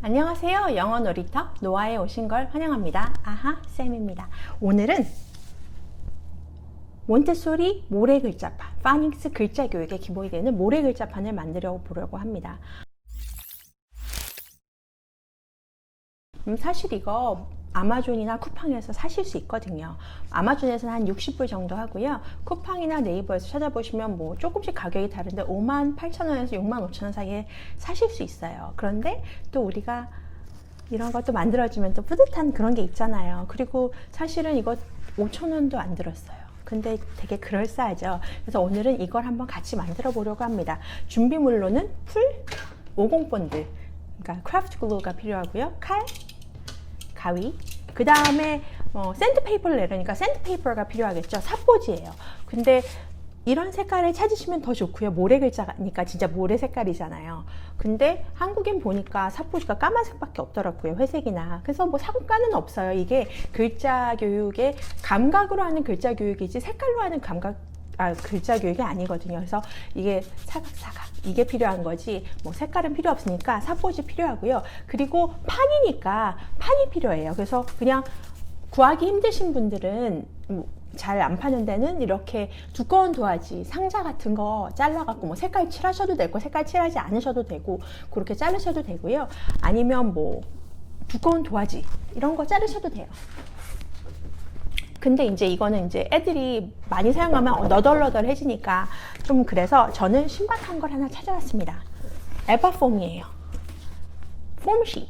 안녕하세요. 영어 놀이터 노아에 오신 걸 환영합니다. 아하 쌤입니다. 오늘은 몬테소리 모래 글자판, 파닉스 글자 교육의 기본이 되는 모래 글자판을 만들어 보려고 합니다. 사실 이거 아마존이나 쿠팡에서 사실 수 있거든요. 아마존에서는 한 60불 정도 하고요. 쿠팡이나 네이버에서 찾아보시면 뭐 조금씩 가격이 다른데 58,000원에서 65,000원 사이에 사실 수 있어요. 그런데 또 우리가 이런 것도 만들어주면 또 뿌듯한 그런 게 있잖아요. 그리고 사실은 이거 5,000원도 안 들었어요. 근데 되게 그럴싸하죠. 그래서 오늘은 이걸 한번 같이 만들어 보려고 합니다. 준비물로는 풀, 50본드, 그러니까 크래프트 글루가 필요하고요. 칼, 가위, 그 다음에 샌드페이퍼를 내려니까 샌드페이퍼가 필요하겠죠. 삿포지예요. 근데 이런 색깔을 찾으시면 더 좋고요. 모래 글자니까 진짜 모래 색깔이잖아요. 근데 한국엔 보니까 삿포지가 까만색밖에 없더라고요. 회색이나. 그래서 뭐 상관은 없어요. 이게 글자 교육의 감각으로 하는 글자 교육이지 색깔로 하는 글자 교육이 아니거든요. 그래서 이게 사각사각 이게 필요한 거지 뭐 색깔은 필요 없으니까 삿포지 필요하고요. 그리고 판이니까 판이 필요해요. 그래서 그냥 구하기 힘드신 분들은 잘 안 파는 데는 이렇게 두꺼운 도화지 상자 같은 거 잘라갖고 뭐 색깔 칠하셔도 되고 색깔 칠하지 않으셔도 되고 그렇게 자르셔도 되고요. 아니면 뭐 두꺼운 도화지 이런 거 자르셔도 돼요. 근데 이제 이거는 이제 애들이 많이 사용하면 너덜너덜해지니까 좀 그래서 저는 신박한 걸 하나 찾아왔습니다. 에바폼이에요. 폼시.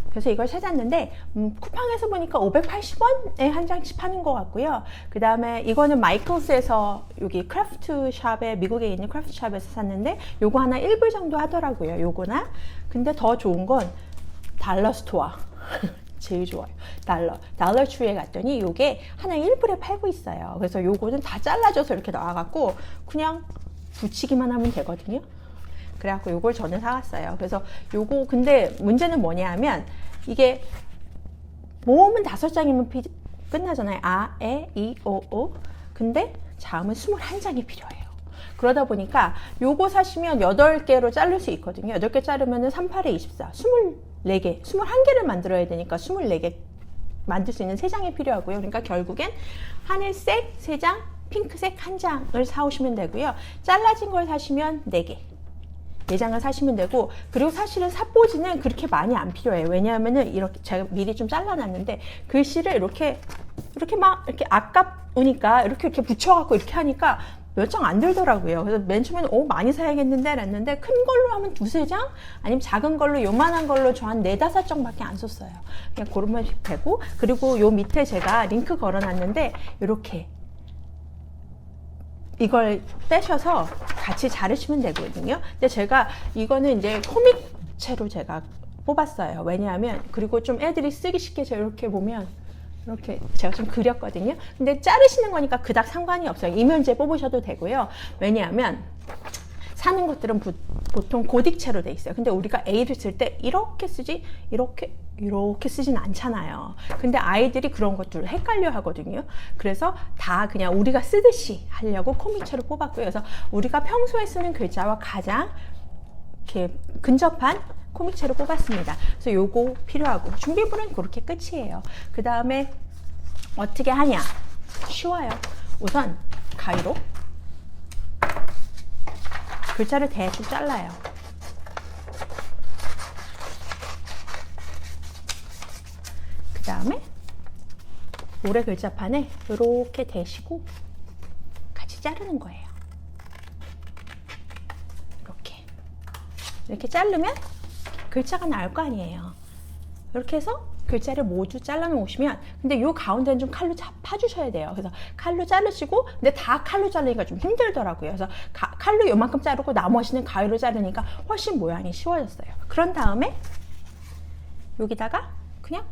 그래서 이걸 찾았는데 쿠팡에서 보니까 580원에 한 장씩 파는 것 같고요. 그 다음에 이거는 마이클스에서 여기 크래프트 샵에 미국에 있는 크래프트 샵에서 샀는데 요거 하나 1불 정도 하더라고요. 요거나. 근데 더 좋은 건 달러 스토어. 제일 좋아요. 달러 트리에 갔더니 요게 하나 1불에 팔고 있어요. 그래서 요거는 다 잘라줘서 이렇게 나와갖고 그냥 붙이기만 하면 되거든요. 그래갖고 요걸 저는 사왔어요. 그래서 요거 근데 문제는 뭐냐 하면 이게 모음은 5장이면 끝나잖아요. 아, 에, 이, 오. 근데 자음은 21장이 필요해요. 그러다 보니까 요거 사시면 8개로 자를 수 있거든요. 8개 자르면은 38에 24, 24개, 21개를 만들어야 되니까 24개 만들 수 있는 3장이 필요하고요. 그러니까 결국엔 하늘색 3장, 핑크색 1장을 사오시면 되고요. 잘라진 걸 사시면 4개. 4장을 사시면 되고, 그리고 사실은 삿포지는 그렇게 많이 안 필요해요. 왜냐하면은 이렇게 제가 미리 좀 잘라놨는데 글씨를 이렇게 막 이렇게 아깝으니까 이렇게 붙여갖고 이렇게 하니까 몇 장 안 들더라고요. 그래서 맨 처음에는 많이 사야겠는데 랬는데 큰 걸로 하면 2-3장? 아니면 작은 걸로 요만한 걸로 저 한 4-5장밖에 안 썼어요. 그냥 그러면 되고, 그리고 요 밑에 제가 링크 걸어놨는데 이렇게 이걸 떼셔서 같이 자르시면 되거든요. 근데 제가 이거는 이제 코믹체로 제가 뽑았어요. 왜냐하면 그리고 좀 애들이 쓰기 쉽게 제가 이렇게 보면 이렇게 제가 좀 그렸거든요. 근데 자르시는 거니까 그닥 상관이 없어요. 이면제 뽑으셔도 되고요. 왜냐하면 사는 것들은 보통 고딕체로 돼 있어요. 근데 우리가 A를 쓸 때 이렇게 쓰지 이렇게 쓰진 않잖아요. 근데 아이들이 그런 것들을 헷갈려 하거든요. 그래서 다 그냥 우리가 쓰듯이 하려고 코믹체로 뽑았고요. 그래서 우리가 평소에 쓰는 글자와 가장 이렇게 근접한 코믹체로 뽑았습니다. 그래서 요거 필요하고 준비물은 그렇게 끝이에요. 그 다음에 어떻게 하냐? 쉬워요. 우선 가위로 글자를 대충 잘라요. 그 다음에 모래 글자판에 이렇게 대시고 같이 자르는 거예요. 이렇게 자르면 글자가 나올 거 아니에요. 이렇게 해서 글자를 모두 잘라 놓으시면, 근데 요 가운데는 좀 칼로 파주셔야 돼요. 그래서 칼로 자르시고, 근데 다 칼로 자르니까 좀 힘들더라고요. 그래서 칼로 요만큼 자르고 나머지는 가위로 자르니까 훨씬 모양이 쉬워졌어요. 그런 다음에 여기다가 그냥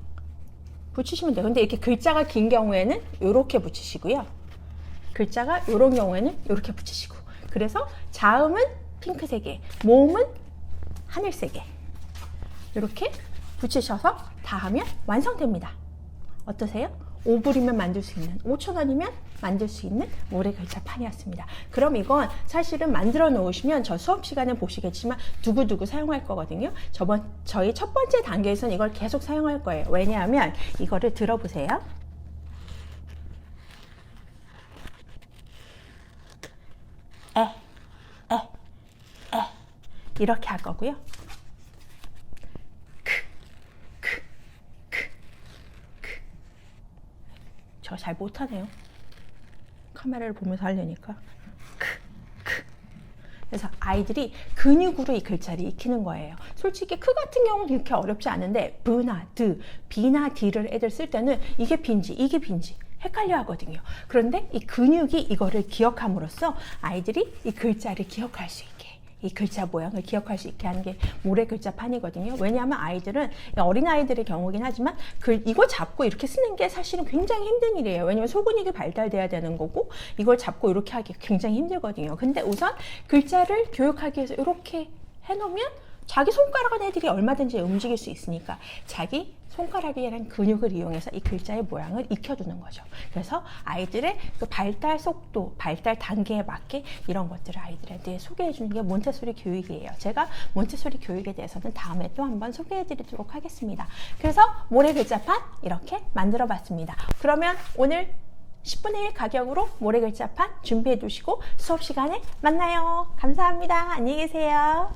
붙이시면 돼요. 근데 이렇게 글자가 긴 경우에는 이렇게 붙이시고요. 글자가 이런 경우에는 이렇게 붙이시고. 그래서 자음은 핑크색에, 모음은 하늘색에 이렇게 붙이셔서 다 하면 완성됩니다. 어떠세요? 5불이면 만들 수 있는, 5,000원이면 만들 수 있는 모래 글자판이었습니다. 그럼 이건 사실은 만들어 놓으시면 저 수업 시간에 보시겠지만 두고두고 사용할 거거든요. 저희 첫 번째 단계에서는 이걸 계속 사용할 거예요. 왜냐하면 이거를 들어보세요. 이렇게 할 거고요. 저 잘 못하네요. 카메라를 보면서 하려니까. 그래서 아이들이 근육으로 이 글자를 익히는 거예요. 솔직히 크 같은 경우는 그렇게 어렵지 않은데 브나 드, 비나 디를 애들 쓸 때는 이게 빈지 이게 빈지 헷갈려 하거든요. 그런데 이 근육이 이거를 기억함으로써 아이들이 이 글자를 기억할 수 있게, 이 글자 모양을 기억할 수 있게 하는 게 모래 글자판이거든요. 왜냐하면 아이들은, 어린아이들의 경우긴 하지만 이거 잡고 이렇게 쓰는 게 사실은 굉장히 힘든 일이에요. 왜냐하면 소근육이 발달돼야 되는 거고 이걸 잡고 이렇게 하기 굉장히 힘들거든요. 근데 우선 글자를 교육하기 위해서 이렇게 해놓으면 자기 손가락은 애들이 얼마든지 움직일 수 있으니까 자기 손가락이라는 근육을 이용해서 이 글자의 모양을 익혀두는 거죠. 그래서 아이들의 그 발달 속도, 발달 단계에 맞게 이런 것들을 아이들한테 소개해주는 게 몬테소리 교육이에요. 제가 몬테소리 교육에 대해서는 다음에 또 한번 소개해드리도록 하겠습니다. 그래서 모래 글자판 이렇게 만들어봤습니다. 그러면 오늘 10분의 1 가격으로 모래 글자판 준비해 두시고 수업 시간에 만나요. 감사합니다. 안녕히 계세요.